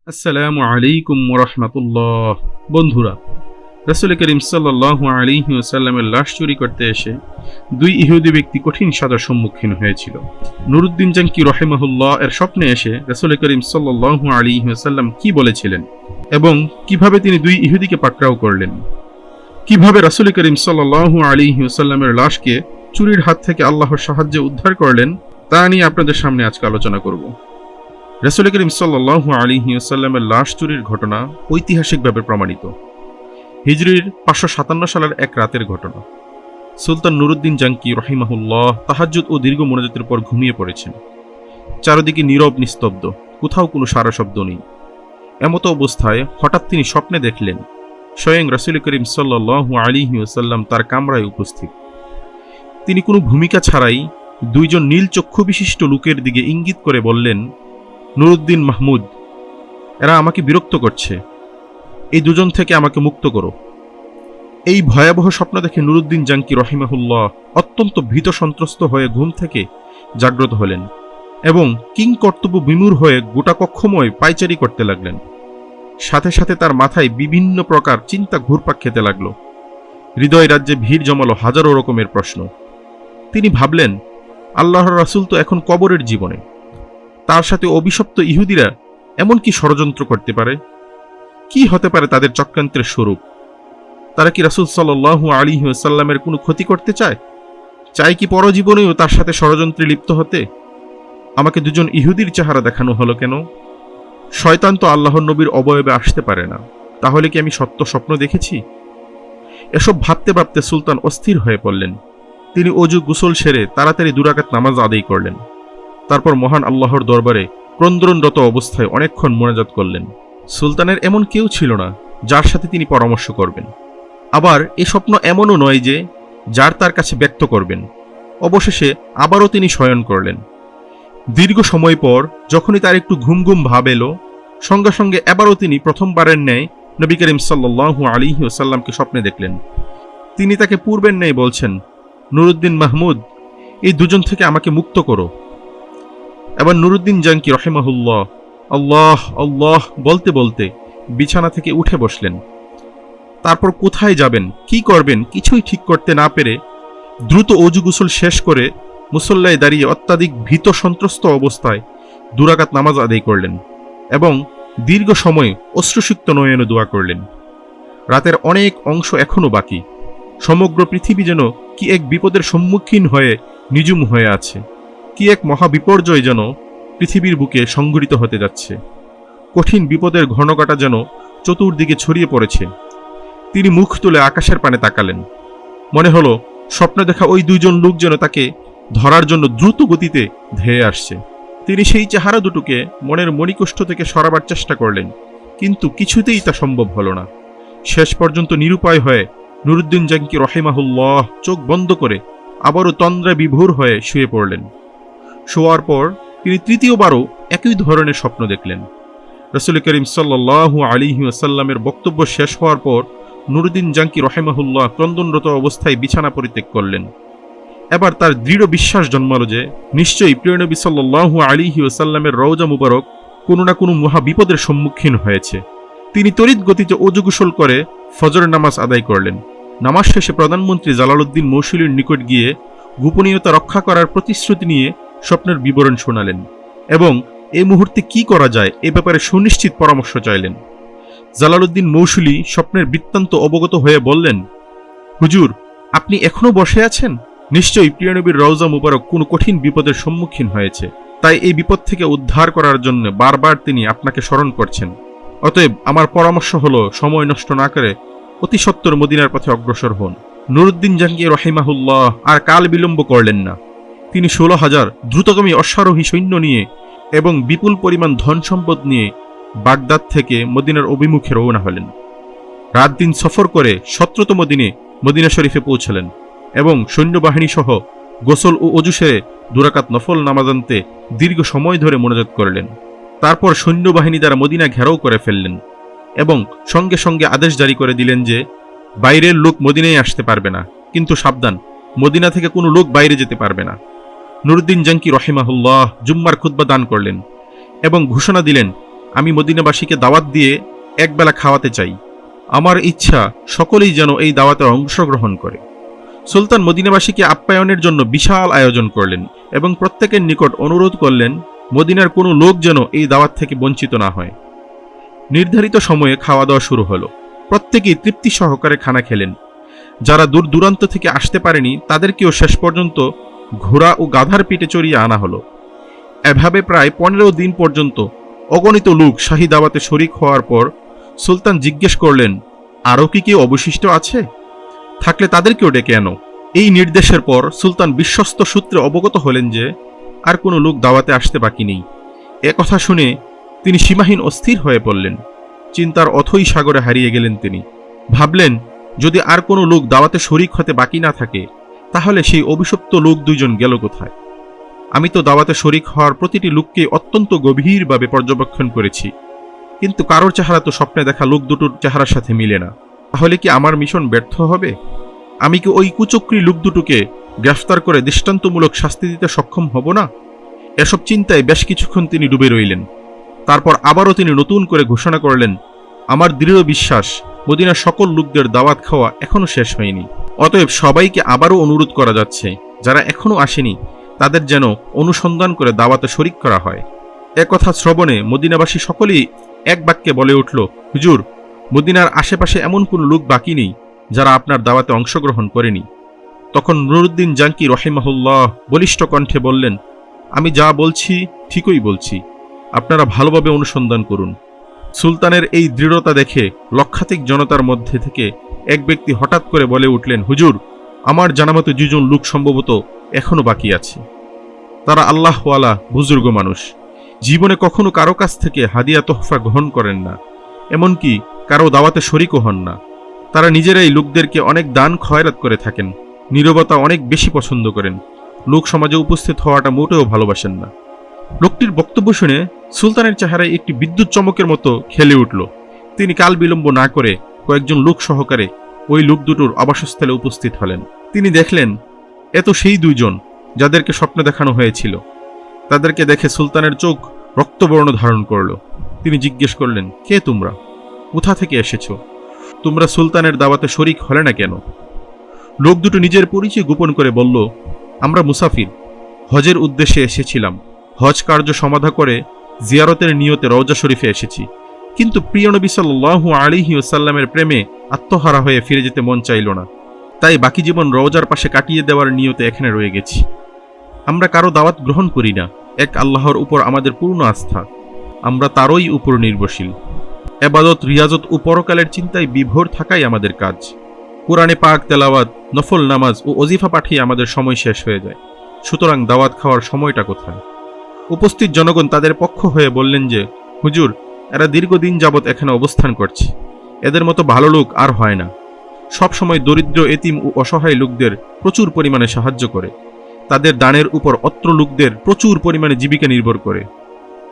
আসসালামু আলাইকুম ওরহমতুল্লাহ। বন্ধুরা, রাসূল করিম সাল্লাল্লাহু আলাইহি ওয়াসাল্লামের লাশ চুরি করতে এসে দুই ইহুদি ব্যক্তি কঠিন সাজার সম্মুখীন হয়েছিল। নুরুদ্দিন জাঙ্কি রহিমাহুল্লাহ এর স্বপ্নে এসে রাসূল করিম সাল্লাল্লাহু আলাইহি ওয়াসাল্লাম কি বলেছিলেন এবং কিভাবে তিনি দুই ইহুদিকে পাকড়াও করলেন, কিভাবে রাসূল করিম সাল্লাল্লাহু আলাইহি ওয়াসাল্লামের লাশকে চুরির হাত থেকে আল্লাহর সাহায্যে উদ্ধার করলেন, তা নিয়ে আপনাদের সামনে আজকে আলোচনা করব। রাসূল করিম সাল্লাল্লাহু আলাইহি ওয়াসাল্লামের লাশ চুরির ঘটনা ঐতিহাসিকভাবে প্রমাণিত। হিজরির 557 সালের এক রাতের ঘটনা। সুলতান নুরুদ্দিন জাঙ্কি রহিমাহুল্লাহ তাহাজ্জুদ ও দীর্ঘ মোনাজাতের পর ঘুমিয়ে পড়েছেন। চারদিকে নীরব নিস্তব্ধ, কোথাও কোনো সারা শব্দ নেই। এমতো অবস্থায় হঠাৎ তিনি স্বপ্নে দেখলেন স্বয়ং রাসূল করিম সাল্লাল্লাহু আলাইহি ওয়াসাল্লাম তার কামরায় উপস্থিত। তিনি কোনো ভূমিকা ছাড়াই দুইজন নীল চক্ষু বিশিষ্ট লোকের দিকে ইঙ্গিত করে বললেন, নুরুদ্দিন মাহমুদ, এরা আমাকে বিরক্ত করছে, এই দুজন থেকে আমাকে মুক্ত করো। এই ভয়াবহ স্বপ্ন দেখে নুরুদ্দিন জাঙ্কি রহিমাহুল্লাহ অত্যন্ত ভীত সন্ত্রস্ত হয়ে ঘুম থেকে জাগ্রত হলেন এবং কিং কর্তব্য বিমূঢ় হয়ে গোটা কক্ষময় পায়চারি করতে লাগলেন। সাথে সাথে তার মাথায় বিভিন্ন প্রকার চিন্তা ঘুরপাক খেতে লাগল। হৃদয় রাজ্যে ভিড় জমালো হাজারো রকমের প্রশ্ন। তিনি ভাবলেন, আল্লাহর রাসূল তো এখন কবরের জীবনে, তার সাথে অভিশপ্ত ইহুদিরা এমন কি ষড়যন্ত্র করতে পারে? কি হতে পারে তাদের চক্রান্তের স্বরূপ? তারা কি রাসূল সাল্লাল্লাহু আলাইহি ওয়াসাল্লামের কোনো ক্ষতি করতে চায়? চায় কি পরজীবনেও তার সাথে ষড়যন্ত্রে লিপ্ত হতে? আমাকে দুজন ইহুদির চেহারা দেখানো হলো কেন? শয়তান তো আল্লাহর নবীর অবয়বে আসতে পারে না, তাহলে কি আমি সত্য স্বপ্ন দেখেছি? এসব ভাবতে ভাবতে সুলতান অস্থির হয়ে পড়লেন। তিনি অজু গোসল সেরে তাড়াতাড়ি 2 রাকাত নামাজ আদায় করলেন। তারপর মহান আল্লাহর দরবারে ক্রন্দনরত অবস্থায় অনেকক্ষণ মোনাজাত করলেন। সুলতানের এমন কেউ ছিল না যার সাথে তিনি পরামর্শ করবেন। আবার এ স্বপ্ন এমনও নয় যে যার তার কাছে ব্যক্ত করবেন। অবশেষে আবারও তিনি শয়ন করলেন। দীর্ঘ সময় পর যখনই তার একটু ঘুম ঘুম ভাব এলো, সঙ্গে সঙ্গে এবারও তিনি প্রথমবারের ন্যায় নবী করিম সাল্লাল্লাহু আলাইহি ওয়াসাল্লামকে স্বপ্নে দেখলেন। তিনি তাকে পূর্বের ন্যায় বলছেন, নুরুদ্দিন মাহমুদ, এই দুজন থেকে আমাকে মুক্ত করো। এবার নুরুদ্দিন জাঙ্কি রহিমাহুল্লাহ আল্লাহ আল্লাহ বলতে বলতে বিছানা থেকে উঠে বসলেন। তারপর কোথায় যাবেন, কি করবেন কিছুই ঠিক করতে না পেরে দ্রুত অজু গোসল শেষ করে মুসল্লায় দাঁড়িয়ে অত্যাধিক ভীত সন্ত্রস্ত অবস্থায় 2 রাকাত নামাজ আদায় করলেন এবং দীর্ঘ সময় অশ্রুসিক্ত নয়নে দোয়া করলেন। রাতের অনেক অংশ এখনো বাকি। সমগ্র পৃথিবী যেন কি এক বিপদের সম্মুখীন হয়ে নিঝুম হয়ে আছে। কি এক মহাবিপর্যয় যেন পৃথিবীর বুকে সংঘটিত হতে যাচ্ছে। কঠিন বিপদের ঘনঘটা যেন চতুর্দিকে ছড়িয়ে পড়েছে। তিনি মুখ তুলে আকাশের পানে তাকালেন। মনে হলো স্বপ্নে দেখা ওই দুইজন লোক যেন তাকে ধরার জন্য দ্রুত গতিতে ধেয়ে আসছে। তিনি সেই চেহারা দুটোকে মনের মণিকোষ্ঠ থেকে সরাবার চেষ্টা করলেন, কিন্তু কিছুতেই তা সম্ভব হলো না। শেষ পর্যন্ত নিরুপায় হয়ে নুরুদ্দিন জাঙ্কি রহিমাহুল্লাহ চোখ বন্ধ করে আবারও তন্দ্রা বিভোর হয়ে শুয়ে পড়লেন। শোয়ার পর তিনি তৃতীয়বারও একই ধরনের স্বপ্ন দেখলেন। রাসূল করিম সাল্লাল্লাহু আলাইহি ওয়াসাল্লামের বক্তব্য শেষ হওয়ার পর নুরুদ্দিন জাঙ্কি রহিমাহুল্লাহ ক্রন্দনরত অবস্থায় বিছানা পরিত্যাগ করলেন। এবার তার দৃঢ় বিশ্বাস জন্মালো যে নিশ্চয়ই প্রিয় নবী সাল্লাল্লাহু আলাইহি ওয়াসাল্লামের রওজা মুবারক কোনো না কোনো মহা বিপদের সম্মুখীন হয়েছে। তিনি তড়িৎ গতিতে অজু গোসল করে ফজর নামাজ আদায় করলেন। নামাজ শেষে প্রধানমন্ত্রী জালালউদ্দিন মৌসুলির নিকট গিয়ে গোপনীয়তা রক্ষা করার প্রতিশ্রুতি নিয়ে স্বপ্নের বিবরণ শোনালেন এবং এই মুহূর্তে কি করা যায় এ ব্যাপারে সুনিশ্চিত পরামর্শ চাইলেন। জালালউদ্দিন মৌসুলি স্বপ্নের বৃত্তান্ত অবগত হয়ে বললেন, হুজুর, আপনি এখনো বসে আছেন? নিশ্চয়ই প্রিয় নবীর রওজা মুবারক কোনো কঠিন বিপদের সম্মুখীন হয়েছে, তাই এই বিপদ থেকে উদ্ধার করার জন্য বারবার তিনি আপনাকে স্মরণ করছেন। অতএব আমার পরামর্শ হলো সময় নষ্ট না করে অতি সত্বর মদিনার পথে অগ্রসর হন। নুরুদ্দিন জাঙ্কি রহিমাহুল্লাহ আর কাল বিলম্ব করলেন না। তিনি 16,000 দ্রুতগামী অশ্বারোহী সৈন্য নিয়ে এবং বিপুল পরিমাণ ধন সম্পদ নিয়ে বাগদাদ থেকে মদিনার অভিমুখে রওনা হলেন। রাত দিন সফর করে 17তম দিনে মদিনা শরীফে পৌঁছলেন এবং সৈন্যবাহিনী সহ গোসল ও অজু সেরে 2 রাকাত নফল নামাজ আনতে দীর্ঘ সময় ধরে মোনাজাত করলেন। তারপর সৈন্যবাহিনী দ্বারা মদিনা ঘেরাও করে ফেললেন এবং সঙ্গে সঙ্গে আদেশ জারি করে দিলেন যে বাইরের লোক মদিনায় আসতে পারবে না, কিন্তু সাবধান, মদিনা থেকে কোনো লোক বাইরে যেতে পারবে না। নুরুদ্দিন জাঙ্কি রহিমাহুল্লাহ জুম্মার খুতবা দান করলেন এবং ঘোষণা দিলেন, আমি মদিনাবাসীকে দাওয়াত দিয়ে একবেলা খাওয়াতে চাই। আমার ইচ্ছা সকলেই যেন এই দাওয়াতে অংশগ্রহণ করে। সুলতান মদিনাবাসীকে আপ্যায়নের জন্য বিশাল আয়োজন করলেন এবং প্রত্যেকের নিকট অনুরোধ করলেন মদিনার কোনো লোক যেন এই দাওয়াত থেকে বঞ্চিত না হয়। নির্ধারিত সময়ে খাওয়া দাওয়া শুরু হলো। প্রত্যেকেই তৃপ্তি সহকারে খানা খেলেন। যারা দূর দূরান্ত থেকে আসতে পারেনি তাদেরকেও শেষ পর্যন্ত ঘোড়া ও গাধার পিঠে চড়িয়ে আনা হলো। এভাবে প্রায় 15 দিন পর্যন্ত অগণিত লোক শাহী দাওয়াতে শরিক হওয়ার পর সুলতান জিজ্ঞেস করলেন, আরও কি কেউ অবশিষ্ট আছে? থাকলে তাদেরকেও ডেকে আনো। এই নির্দেশের পর সুলতান বিশ্বস্ত সূত্রে অবগত হলেন যে আর কোনো লোক দাওয়াতে আসতে বাকি নেই। এ কথা শুনে তিনি সীমাহীন অস্থির হয়ে পড়লেন। চিন্তার অথই সাগরে হারিয়ে গেলেন তিনি। ভাবলেন, যদি আর কোনো লোক দাওয়াতে শরিক হতে বাকি না থাকে তাহলে সেই অভিশপ্ত লোক দুইজন গেল কোথায়? আমি তো দাওয়াতে শরিক হওয়ার প্রতিটি লোককে অত্যন্ত গভীরভাবে পর্যবেক্ষণ করেছি, কিন্তু কারোর চেহারা তো স্বপ্নে দেখা লোক দুটোর চেহারার সাথে মিলে না। তাহলে কি আমার মিশন ব্যর্থ হবে? আমি কি ওই কুচক্রী লোক দুটোকে গ্রেফতার করে দৃষ্টান্তমূলক শাস্তি দিতে সক্ষম হব না? এসব চিন্তায় বেশ কিছুক্ষণ তিনি ডুবে রইলেন। তারপর আবারও তিনি নতুন করে ঘোষণা করলেন, আমার দৃঢ় বিশ্বাস মদিনার সকল লোকদের দাওয়াত খাওয়া এখনো শেষ হয়নি। অতএব সবাইকে আবারও অনুরোধ করা যাচ্ছে, যারা এখনো আসেনি তাদের যেন অনুসন্ধান করে দাওয়াতে শরিক করা হয়। একথা শ্রবণে মদিনাবাসী সকলেই এক বাক্যে বলে উঠল, হুজুর, মদিনার আশেপাশে এমন কোনো লোক বাকি নেই যারা আপনার দাওয়াতে অংশগ্রহণ করেনি। তখন নুরুদ্দিন জাঙ্কি রহিমাহুল্লাহ বলিষ্ঠ কণ্ঠে বললেন, আমি যা বলছি ঠিকই বলছি, আপনারা ভালোভাবে অনুসন্ধান করুন। সুলতানের এই দৃঢ়তা দেখে লক্ষাধিক জনতার মধ্যে থেকে এক ব্যক্তি হঠাৎ করে বলে উঠলেন, হুজুর, আমার জানামতো দুজন লোক সম্ভবত এখনো বাকি আছে। তারা আল্লাহওয়ালা বুজুর্গ মানুষ, জীবনে কখনো কারো কাছ থেকে হাদিয়া তোহফা গ্রহণ করেন না, এমনকি কারো দাওয়াতে শরিকও হন না। তারা নিজেরাই লোকদেরকে অনেক দান খয়রাত করে থাকেন, নীরবতা অনেক বেশি পছন্দ করেন, লোক সমাজে উপস্থিত হওয়াটা মোটেও ভালোবাসেন না। লোকটির বক্তব্য শুনে সুলতানের চেহারায় একটি বিদ্যুৎ চমকের মতো খেলে উঠল। তিনি কাল বিলম্ব না করে কয়েকজন লোক সহকারে ওই লোক দুটোর আবাসস্থলে উপস্থিত হলেন। তিনি দেখলেন এত সেই দুইজন যাদেরকে স্বপ্নে দেখানো হয়েছিল। তাদেরকে দেখে সুলতানের চোখ রক্তবর্ণ ধারণ করল। তিনি জিজ্ঞেস করলেন, কে তোমরা? কোথা থেকে এসেছো? তোমরা সুলতানের দাওয়াতে শরিক হলে না কেন? লোক দুটো নিজের পরিচয় গোপন করে বলল, আমরা মুসাফির, হজের উদ্দেশ্যে এসেছিলাম। হজ কার্য সমাধা করে জিয়ারতের নিয়তে রওজা শরীফে এসেছি, কিন্তু প্রিয় নবী সাল্লাল্লাহু আলাইহি ওয়াসাল্লামের প্রেমে আত্মহারা হয়ে ফিরে যেতে মন চাইল না, তাই বাকি জীবন রওজার পাশে কাটিয়ে দেওয়ার নিয়তে এখানে রয়ে গেছি। আমরা কারো দাওয়াত গ্রহণ করি না, এক আল্লাহর উপর আমাদের পূর্ণ আস্থা, আমরা তারই উপর নির্ভরশীল। ইবাদত, রিয়াজত ও পরকালের চিন্তায় বিভোর থাকাই আমাদের কাজ। কোরআনে পাক তেলাওয়াত, নফল নামাজ ও ওজিফা পাঠিয়ে আমাদের সময় শেষ হয়ে যায়। সুতরাং দাওয়াত খাওয়ার সময়টা কোথায়? উপস্থিত জনগণ তাদের পক্ষ হয়ে বললেন যে, হুজুর, এরা দীর্ঘদিন যাবৎ এখানে অবস্থান করছে, এদের মতো ভালো লোক আর হয় না। সব সময় দরিদ্র, এতিম ও অসহায় লোকদের প্রচুর পরিমাণে সাহায্য করে। তাদের দানের উপর অত্র লোকদের প্রচুর পরিমাণে জীবিকা নির্ভর করে।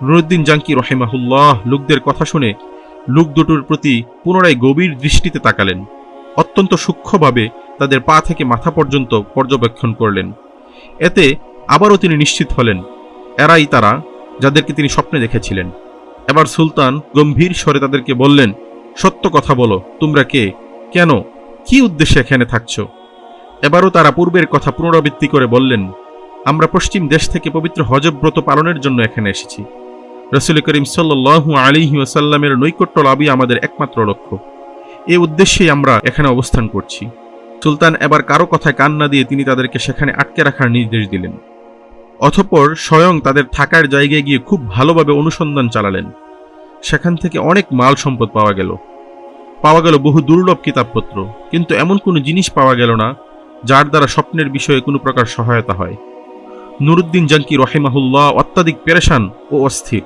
নুরুদ্দিন জাঙ্কি রহিমাহুল্লাহ লোকদের কথা শুনে লোক দুটোর প্রতি পুনরায় গভীর দৃষ্টিতে তাকালেন। অত্যন্ত সূক্ষ্মভাবে তাদের পা থেকে মাথা পর্যন্ত পর্যবেক্ষণ করলেন। এতে আবারও তিনি নিশ্চিত হলেন এরাই তারা যাদেরকে তিনি স্বপ্নে দেখেছিলেন। এবার সুলতান গম্ভীর স্বরে তাদেরকে বললেন, সত্য কথা বলো, তোমরা কে, কেন, কি উদ্দেশ্যে এখানে থাকছ? এবারও তারা পূর্বের কথা পুনরাবৃত্তি করে বললেন, আমরা পশ্চিম দেশ থেকে পবিত্র হজব্রত পালনের জন্য এখানে এসেছি। রাসূল করিম সাল্লাল্লাহু আলাইহি ওয়াসাল্লামের নৈকট্য লাভই আমাদের একমাত্র লক্ষ্য। এই উদ্দেশ্যেই আমরা এখানে অবস্থান করছি। সুলতান এবার কারো কথায় কান না দিয়ে তিনি তাদেরকে সেখানে আটকে রাখার নির্দেশ দিলেন। অতঃপর স্বয়ং তাদের থাকার জায়গায় গিয়ে খুব ভালোভাবে অনুসন্ধান চালালেন। সেখান থেকে অনেক মাল সম্পদ পাওয়া গেল বহু দুর্লভ কিতাবপত্র, কিন্তু এমন কোনো জিনিস পাওয়া গেল না যার দ্বারা স্বপ্নের বিষয়ে কোনো প্রকার সহায়তা হয়। নুরুদ্দিন জাঙ্কি রহিমাহুল্লাহ অত্যাধিক পেরেশান ও অস্থির।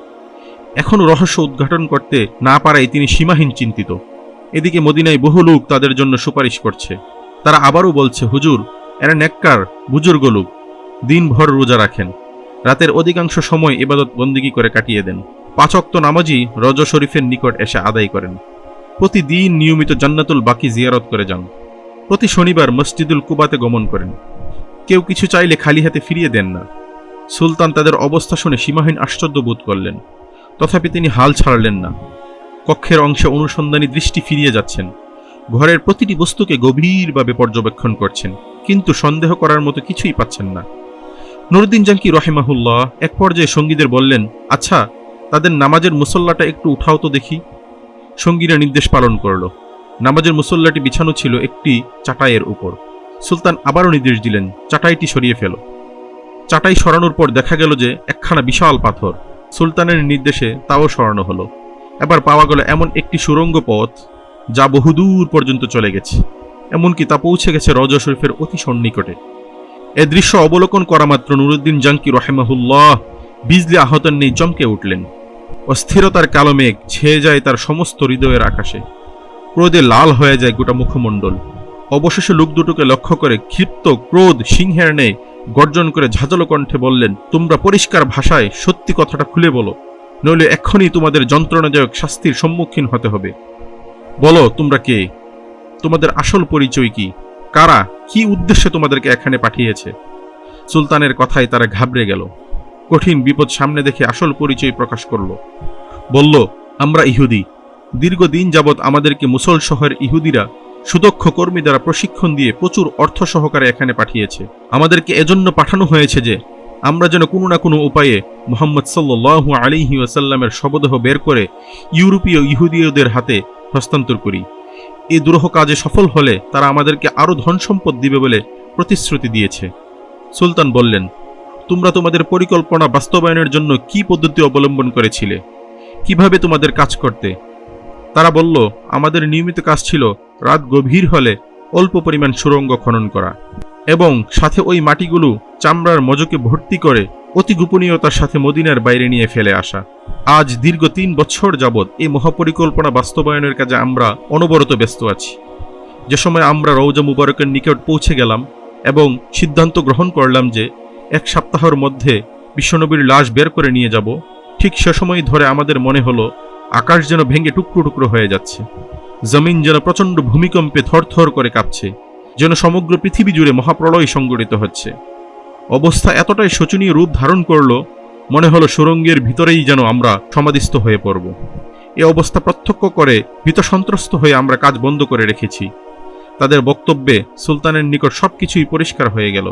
এখনও রহস্য উদ্ঘাটন করতে না পারায় তিনি সীমাহীন চিন্তিত। এদিকে মদিনায় বহু লোক তাদের জন্য সুপারিশ করছে। তারা আবারও বলছে, হুজুর, এরা নেককার বুজুর্গ লোক, দিনভর রোজা রাখেন, রাতের অধিকাংশ সময় ইবাদত বন্দিগি করে কাটিয়ে দেন, 5 ওয়াক্ত নামাজই রওজা শরীফের নিকট এসে আদায় করেন, প্রতিদিন নিয়মিত জান্নাতুল বাকি জিয়ারত করে যান, প্রতি শনিবার মসজিদুল কুবাতে গমন করেন, কেউ কিছু চাইলে খালি হাতে ফিরিয়ে দেন না। সুলতান তাদের অবস্থা শুনে সীমাহীন আশ্চর্য বোধ করলেন। তথাপি তিনি হাল ছাড়লেন না। কক্ষের অংশে অনুসন্ধানী দৃষ্টি ফিরিয়ে যাচ্ছেন, ঘরের প্রতিটি বস্তুকে গভীরভাবে পর্যবেক্ষণ করছেন, কিন্তু সন্দেহ করার মতো কিছুই পাচ্ছেন না। নুরুদ্দিন জাঙ্কি রহিমাহুল্লাহ এক পর্যায়ে সঙ্গীদের বললেন, আচ্ছা, তাদের নামাজের মুসল্লাটা একটু উঠাও তো দেখি। সঙ্গীরা নির্দেশ পালন করল। নামাজের মুসল্লাটি বিছানো ছিল একটি চাটাইয়ের উপর। সুলতান আবারও নির্দেশ দিলেন, চাটাইটি সরিয়ে ফেলো। চাটাই সরানোর পর দেখা গেল যে একখানা বিশাল পাথর। সুলতানের নির্দেশে তাও সরানো হলো। এবার পাওয়া গেল এমন একটি সুড়ঙ্গ পথ যা বহুদূর পর্যন্ত চলে গেছে, এমনকি তা পৌঁছে গেছে রওজা শরীফের অতি সন্নিকটে। এ দৃশ্য অবলোকন করা মাত্র নুরুদ্দিন জাঙ্কি রহিমাহুল্লাহ বিজলি আহতের নেই চমকে উঠলেন। অস্থিরতার কালো মেঘ ছেয়ে যায় তার সমস্ত হৃদয়ের আকাশে। ক্রোধে লাল হয়ে যায় গোটা মুখমণ্ডল। অবশেষে লোক দুটোকে লক্ষ্য করে ক্ষিপ্ত ক্রোধ সিংহের ন্যায় গর্জন করে ঝাঁঝালো কণ্ঠে বললেন, তোমরা পরিষ্কার ভাষায় সত্যি কথাটা খুলে বলো, নইলে এক্ষুনি তোমাদের যন্ত্রণাদায়ক শাস্তির সম্মুখীন হতে হবে। বলো, তোমরা কে? তোমাদের আসল পরিচয় কি? কারা, কি উদ্দেশ্যে তোমাদেরকে এখানে পাঠিয়েছে? সুলতানের কথায় তারা ঘাবড়ে গেল। কঠিন বিপদ সামনে দেখে আসল পরিচয় প্রকাশ করল। বলল, আমরা ইহুদি। দীর্ঘদিন যাবৎ আমাদেরকে মুসল শহরের ইহুদিরা সুদক্ষ কর্মী দ্বারা প্রশিক্ষণ দিয়ে প্রচুর অর্থ সহকারে এখানে পাঠিয়েছে। আমাদেরকে এজন্য পাঠানো হয়েছে যে আমরা যেন কোনো না কোনো উপায়ে মুহাম্মদ সাল্লাল্লাহু আলাইহি ওয়াসাল্লামের শবদেহ বের করে ইউরোপীয় ইহুদীয়দের হাতে হস্তান্তর করি। এই দুরূহ কাজে সফল হলে তারা আমাদেরকে আরও ধন সম্পদ দিবে বলে প্রতিশ্রুতি দিয়েছে। সুলতান বললেন, তোমরা তোমাদের পরিকল্পনা বাস্তবায়নের জন্য কি পদ্ধতি অবলম্বন করেছিলে? কিভাবে তোমাদের কাজ করতে? তারা বলল, আমাদের নিয়মিত কাজ ছিল রাত গভীর হলে অল্প পরিমাণ সুড়ঙ্গ খনন করা এবং সাথে ওই মাটিগুলো চামড়ার মজকে ভর্তি করে অতি গোপনীয়তার সাথে মদিনার বাইরে নিয়ে ফেলে আসা। আজ দীর্ঘ 3 বছর যাবৎ এই মহাপরিকল্পনা বাস্তবায়নের কাজে আমরা অনবরত ব্যস্ত আছি। যে সময় আমরা রওজা মুবারকের নিকট পৌঁছে গেলাম এবং সিদ্ধান্ত গ্রহণ করলাম যে 1 সপ্তাহের মধ্যে বিশ্বনবীর লাশ বের করে নিয়ে যাব, ঠিক সে সময় ধরে আমাদের মনে হলো আকাশ যেন ভেঙে টুকরো টুকরো হয়ে যাচ্ছে, জমিন যেন প্রচণ্ড ভূমিকম্পে থরথর করে কাঁপছে, যেন সমগ্র পৃথিবী জুড়ে মহাপ্রলয় সংঘটিত হচ্ছে। অবস্থা এতটাই শোচনীয় রূপ ধারণ করল, মনে হলো সুড়ঙ্গের ভিতরেই যেন আমরা সমাধিস্থ হয়ে পড়ব। এ অবস্থা প্রত্যক্ষ করে ভীত সন্ত্রস্ত হয়ে আমরা কাজ বন্ধ করে রেখেছি। তাদের বক্তব্যে সুলতানের নিকট সবকিছুই পরিষ্কার হয়ে গেল।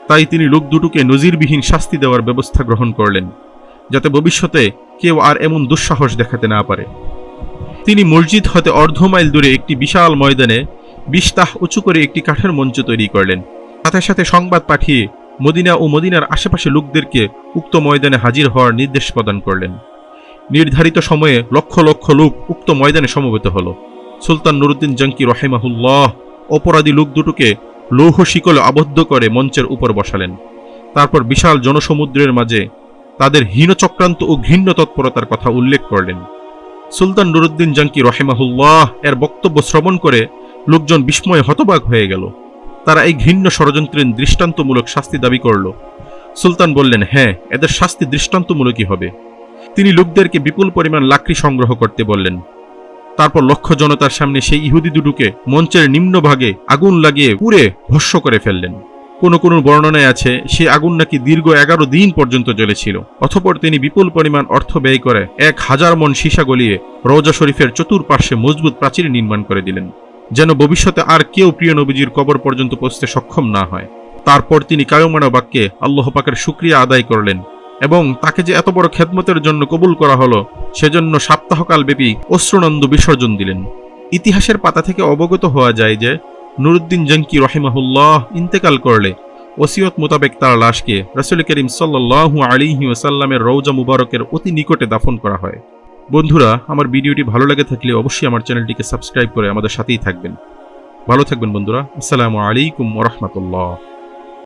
তাই তিনি লোক দুটোকে নজিরবিহীন শাস্তি দেওয়ার ব্যবস্থা গ্রহণ করলেন, যাতে ভবিষ্যতে কেউ আর এমন দুঃসাহস দেখাতে না পারে। তিনি মসজিদ হতে অর্ধ মাইল দূরে একটি বিশাল ময়দানে 20 তাহ উঁচু করে একটি কাঠের মঞ্চ তৈরি করলেন। সাথে সাথে সংবাদ পাঠিয়ে মদিনা ও মদিনার আশেপাশে লোকদেরকে উক্ত ময়দানে হাজির হওয়ার নির্দেশ প্রদান করলেন। নির্ধারিত সময়ে লক্ষ লক্ষ লোক উক্ত ময়দানে সমবেত হল। সুলতান নুরুদ্দিন জাঙ্কি রহিমাহুল্লাহ অপরাধী লোক দুটোকে লৌহ শিকলে আবদ্ধ করে মঞ্চের উপর বসালেন। তারপর বিশাল জনসমুদ্রের মাঝে তাদের হীন চক্রান্ত ও ঘৃণ্য তৎপরতার কথা উল্লেখ করলেন। সুলতান নুরুদ্দিন জাঙ্কি রহিমাহুল্লাহ এর বক্তব্য শ্রবণ করে লোকজন বিস্ময়ে হতবাক হয়ে গেল। তারা এই ঘৃণ্য ষড়যন্ত্রের দৃষ্টান্তমূলক শাস্তি দাবি করল। সুলতান বললেন, হ্যাঁ, এদের শাস্তি দৃষ্টান্তমূলকই হবে। তিনি লোকদেরকে বিপুল পরিমাণ লাকড়ি সংগ্রহ করতে বললেন। তারপর লক্ষ জনতার সামনে সেই ইহুদি দুটোকে মঞ্চের নিম্নভাগে আগুন লাগিয়ে পুড়ে ভস্ম করে ফেললেন। কোনো কোনো বর্ণনায় আছে সেই আগুন নাকি দীর্ঘ 11 দিন পর্যন্ত জ্বলেছিল। অতঃপর তিনি বিপুল পরিমাণ অর্থ ব্যয় করে 1000 মণ সীসা গলিয়ে রওজা শরীফের চতুর্পার্শ্বে মজবুত প্রাচীর নির্মাণ করে দিলেন, যেন ভবিষ্যতে আর কেউ প্রিয় নবীজির কবর পর্যন্ত পৌঁছতে সক্ষম না হয়। তারপর তিনি কায়মানা বাক্যে আল্লাহ পাকের শুকরিয়া আদায় করলেন এবং তাকে যে এত বড় খেদমতের জন্য কবুল করা হলো সেজন্য সপ্তাহকাল ব্যাপী অশ্রুনন্দ বিসর্জন দিলেন। ইতিহাসের পাতা থেকে অবগত হওয়া যায় যে নুরুদ্দিন জাঙ্কি রহিমাহুল্লাহ ইন্তেকাল করলে ওসিয়ত মোতাবেক তার লাশকে রাসূল করিম সাল্লাল্লাহু আলাইহি ওয়াসাল্লামের রওজা মুবারকের অতি নিকটে দাফন করা হয়। বন্ধুরা, আমার ভিডিওটি ভালো লেগে থাকলে অবশ্যই আমার চ্যানেলটিকে সাবস্ক্রাইব করে আমাদের সাথেই থাকবেন। ভালো থাকবেন বন্ধুরা। আসসালামু আলাইকুম ওয়া রাহমাতুল্লাহ।